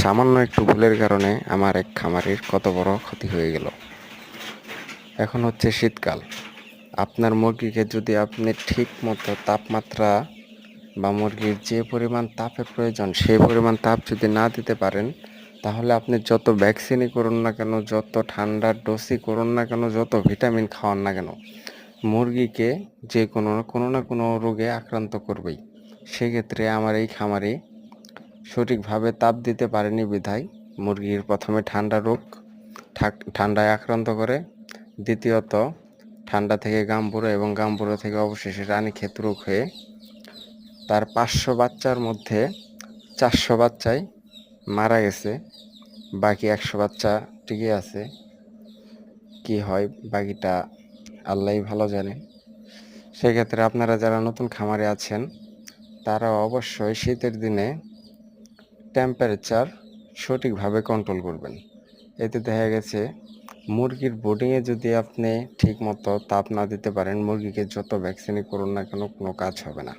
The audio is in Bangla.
সামান্য একটু ভুলের কারণে আমার এক খামারির কত বড় ক্ষতি হয়ে গেল। এখন হচ্ছে শীতকাল, আপনার মুরগিকে যদি আপনি ঠিক মতো তাপমাত্রা বা মুরগির যে পরিমাণ তাপের প্রয়োজন সেই পরিমাণ তাপ যদি না দিতে পারেন, তাহলে আপনি যত ভ্যাকসিনই করুন না কেন, যত ঠান্ডার ডোজই করুন না কেন, যত ভিটামিন খাওয়ান না কেন, মুরগিকে যে কোনো না কোনো রোগে আক্রান্ত করবেই। সেক্ষেত্রে আমার এই খামারে সঠিকভাবে তাপ দিতে পারেনি বিধায় মুরগির প্রথমে ঠান্ডায় আক্রান্ত করে, দ্বিতীয়ত ঠান্ডা থেকে গাম্বুরো এবং গাম্বুরো থেকে অবশেষে রানীক্ষেত রোগ হয়ে তার 500 বাচ্চার মধ্যে 400 বাচ্চাই মারা গেছে, বাকি 100 বাচ্চা টিকে আছে। কি হয় বাকিটা আল্লাহই ভালো জানে। সেক্ষেত্রে আপনারা যারা নতুন খামারে আছেন তারা অবশ্যই শীতের দিনে টেম্পারেচার সঠিকভাবে কন্ট্রোল করবেন। এতে দেখা গেছে মুরগির বোর্ডিংয়ে যদি আপনি ঠিকমতো তাপ না দিতে পারেন, মুরগিকে যত ভ্যাকসিনই করুন না কেন কোনো কাজ হবে না।